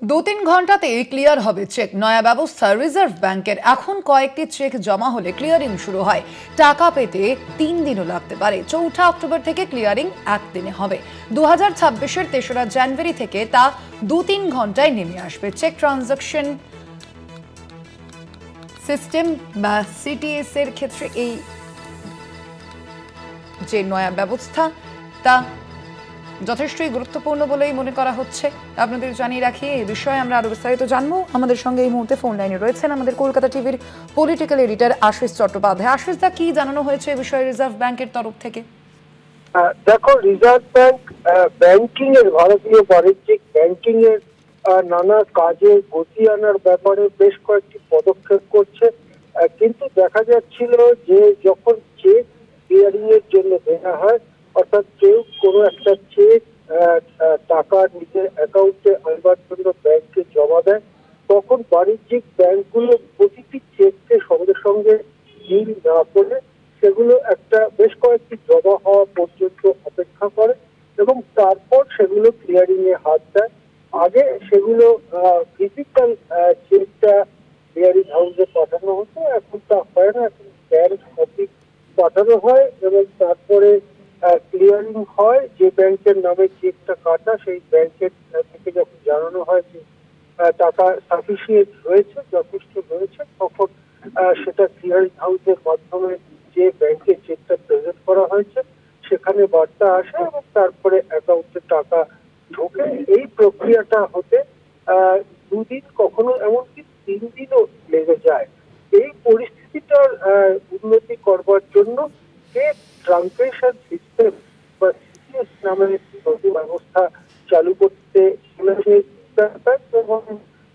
দু-তিন ঘন্টাতেই ক্লিয়ার হবে চেক। নয়া ব্যবস্থা রিজার্ভ ব্যাংকের। এখন কয়েকটি চেক জমা হলে ক্লিয়ারিং শুরু হয়। টাকা পেতে 3 দিনও লাগতে পারে। 4 অক্টোবর থেকে ক্লিয়ারিং একদিনে হবে। 2026-এর 3রা জানুয়ারি থেকে তা 2-3 ঘন্টায় নেমে আসবে। চেক ট্রানজাকশন সিস্টেম বা সিটিএস এর ক্ষেত্রে এই যে নয়া ব্যবস্থা তা যথেষ্টই গুরুত্বপূর্ণ বলেই মনে করা হচ্ছে। আপনাদের জানিয়ে রাখি, এই বিষয়ে আমরা আরো বিস্তারিত জানবো। আমাদের সঙ্গে এই মুহূর্তে ফোন লাইনে রয়েছেন আমাদের কলকাতা টিভির পলিটিক্যাল এডিটর আশিস চট্টোপাধ্যায়। আশিস দা, কি জানানো হয়েছে এই বিষয়ে রিজার্ভ ব্যাংকের তরফ থেকে? দেখো, রিজার্ভ ব্যাংক ব্যাংকিং এর, ভারতীয় বাণিজ্যিক ব্যাংকিং এর নানা কাজে গতি আনার ব্যাপারে বেশ কয়েকটি পদক্ষেপ করছে। কিন্তু দেখা যাচ্ছিল যে যখন চেক ক্লিয়ারিং এর জন্য দেওয়া হয়, অর্থাৎ কেউ কোনো একটা চেক টাকা নিজের অ্যাকাউন্টে আনবার জন্য ব্যাংকে জমা দেয়, তখন বাণিজ্যিক ব্যাংকগুলো প্রতিটি চেককে সঙ্গে সঙ্গে ডিল না করে সেগুলো একটা বেশ কয়েকটি জমা হওয়া পর্যন্ত অপেক্ষা করে এবং তারপর সেগুলো ক্লিয়ারিং এ হাত দেয়। আগে সেগুলো ফিজিক্যাল চেকটা ক্লিয়ারিং হাউসে পাঠানো হতো, এখন তা হয় না। এখন ব্যাংক কপি পাঠানো হয় এবং তারপরে ক্লিয়ারিং হয়। যে ব্যাংকের নামে চেকটা কাটা, সেই ব্যাংকের থেকে যখন জানানো হয় যে টাকা সাফিসিয়েন্ট রয়েছে, যথেষ্ট রয়েছে, তখন সেটা ক্লিয়ারিং হাউসের মাধ্যমে যে ব্যাংকে চেকটা প্রেজেন্ট করা হয়েছে সেখানে বার্তা আসে এবং তারপরে অ্যাকাউন্টে টাকা ঢোকে। এই প্রক্রিয়াটা হতে 2 দিন, কখনো এমনকি 3 দিনও লেগে যায়। এই পরিস্থিতিটার উন্নতি করবার জন্য চেক ট্রানজাকশন সিস্টেম বা সিটিএস নামের একটি নতুন ব্যবস্থা চালু করতে চলেছে এবং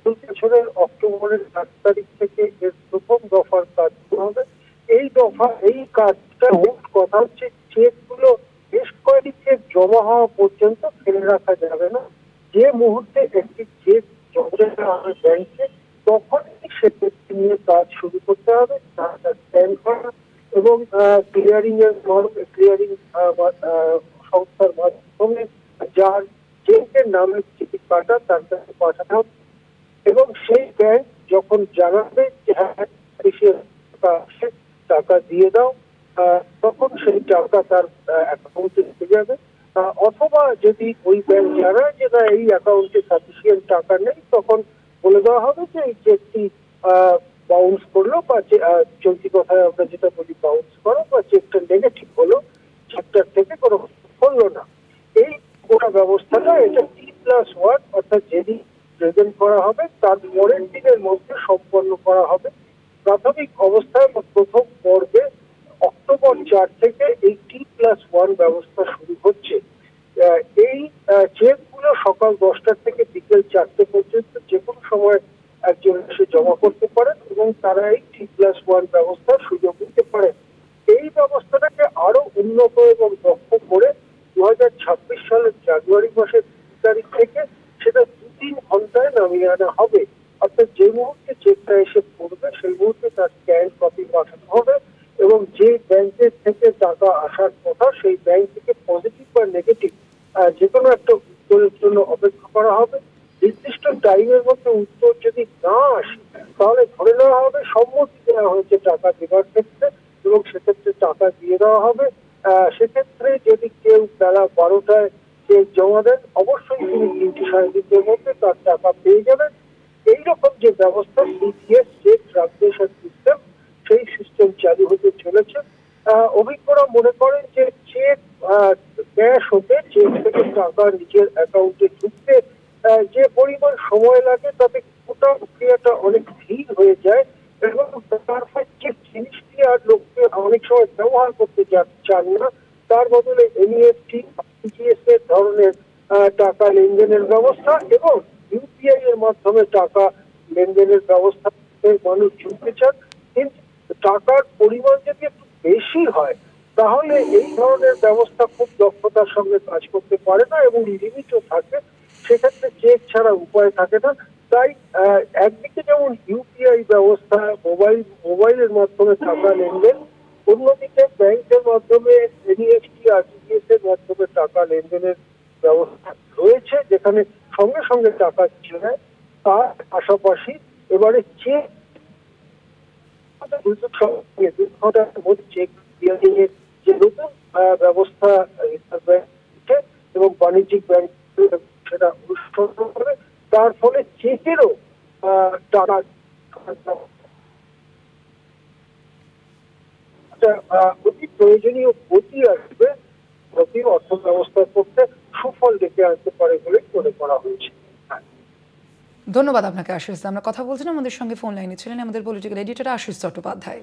বছরের অক্টোবরের 7 তারিখ থেকে এর প্রথম দফার কাজ শুরু হবে। এই কাজটা মোট কথা হচ্ছে, চেকগুলো বেশ কয়েকটি চেক জমা হওয়া পর্যন্ত ফেলে রাখা যাবে না। যে মুহূর্তে একটি চেক জমা হবে ব্যাংকে, তখনই সে চেকটি নিয়ে কাজ শুরু করতে হবে, টাকা স্ক্যান করা এবং ক্লিয়ারিং সংস্থার মাধ্যমে যার চেকের নামে চেক কাটা তার কাছে পাঠানো হবে এবং সেই ব্যাংক যখন জানাবে যে হ্যাঁ টাকা দিয়ে দাও, তখন সেই টাকা তার অ্যাকাউন্টে ঢুকে যাবে। অথবা যদি ওই ব্যাংক জানায় যে না, এই অ্যাকাউন্টে সাফিসিয়েন্ট টাকা নেই, তখন বলে দেওয়া হবে যে এই চেকটি বাউন্স করলো, বা চলতি কথায় আমরা যেটা বলি বাউন্স করো, বা চেকটা নেগেটিভ হলো, চেকটার থেকে কোনো হলো না। এই গোটা ব্যবস্থাটা, এটা T+1, অর্থাৎ যেদিন প্রেজেন্ট করা হবে তার পরের দিনের মধ্যে সম্পন্ন করা হবে। প্রাথমিক অবস্থায় প্রথম পর্বে অক্টোবর 4 থেকে এই T+1 ব্যবস্থা শুরু হচ্ছে। এই চেকগুলো সকাল 10টা থেকে বিকেল 4টে পর্যন্ত যে কোনো সময় একজন এসে জমা করতে পারেন এবং তারা এই T+1 ব্যবস্থার সুযোগ নিতে পারেন। এই ব্যবস্থাটাকে আরো উন্নত এবং দক্ষ করে 2026 সালের জানুয়ারি মাসের 2 তারিখ থেকে সেটা 2-3 ঘন্টায় নামিয়ে আনা হবে। অর্থাৎ যে মুহূর্তে চেকটা এসে পড়বে সেই মুহূর্তে তার স্ক্যান কপি পাঠানো হবে এবং যে ব্যাংকের থেকে টাকা আসার কথা সেই ব্যাংক থেকে পজিটিভ বা নেগেটিভ যে কোনো একটা উত্তরের জন্য অপেক্ষা করা হবে। নির্দিষ্ট টাইমের মধ্যে উত্তর যদি না আসে, তাহলে ধরে নেওয়া হবে সম্মতি দেওয়া হয়েছে টাকা দেওয়ার ক্ষেত্রে এবং সেক্ষেত্রে টাকা দিয়ে দেওয়া হবে। সেক্ষেত্রে যদি কেউ বেলা 12টায় চেক জমা দেন, অবশ্যই তিনি 3-3.5 মধ্যে তার টাকা পেয়ে যাবেন। এইরকম যে ব্যবস্থা সিটিএস, চেক ট্রানজাকশন সিস্টেম, সেই সিস্টেম চালু হতে চলেছে। অভিজ্ঞরা মনে করেন যে চেক ক্যাশ হতে, চেক থেকে টাকা নিজের অ্যাকাউন্টে ঢুকতে যে পরিমাণ সময় লাগে তাতে গোটা প্রক্রিয়াটা অনেক ধীর হয়ে যায় এবং তারপর যে জিনিসটি আর লোককে অনেক সময় ব্যবহার করতে চান না, তার বদলে এনইএফটি, সিটিএস এর ধরনের টাকা লেনদেনের ব্যবস্থা এবং ইউপিআই এর মাধ্যমে টাকা লেনদেনের ব্যবস্থা মানুষ ঢুকতে চান। কিন্তু টাকার পরিমাণ যদি একটু বেশি হয়, তাহলে এই ধরনের ব্যবস্থা খুব দক্ষতার সঙ্গে কাজ করতে পারে না এবং লিমিটও থাকে। সেক্ষেত্রে চেক ছাড়া উপায় থাকে না। তাই একদিকে যেমন ইউপিআই ব্যবস্থা, মোবাইলের মাধ্যমে টাকা লেনদেন, অন্যদিকে ব্যাংকের মাধ্যমে এনইএফটি, আরটিজিএস এর মাধ্যমে টাকা লেনদেনের ব্যবস্থা রয়েছে, যেখানে সঙ্গে সঙ্গে টাকা চলে যায়। তার পাশাপাশি এবারে চেক চেক ক্লিয়ারিং এর যে নতুন ব্যবস্থা রিজার্ভ ব্যাংক এবং বাণিজ্যিক ব্যাংক সেটা অনুসরণ করে, তার ফলে চেকেরও টাকা অতি প্রয়োজনীয় গতি আসবে, ভারতীয় অর্থ ব্যবস্থার পক্ষে সুফল ডেকে আনতে পারে বলে মনে করা হয়েছে। ধন্যবাদ আপনাকে আশিস। আমরা কথা বলছিলাম, আমাদের সঙ্গে ফোন লাইনে ছিলেন আমাদের পলিটিক্যাল এডিটর আশিস চট্টোপাধ্যায়।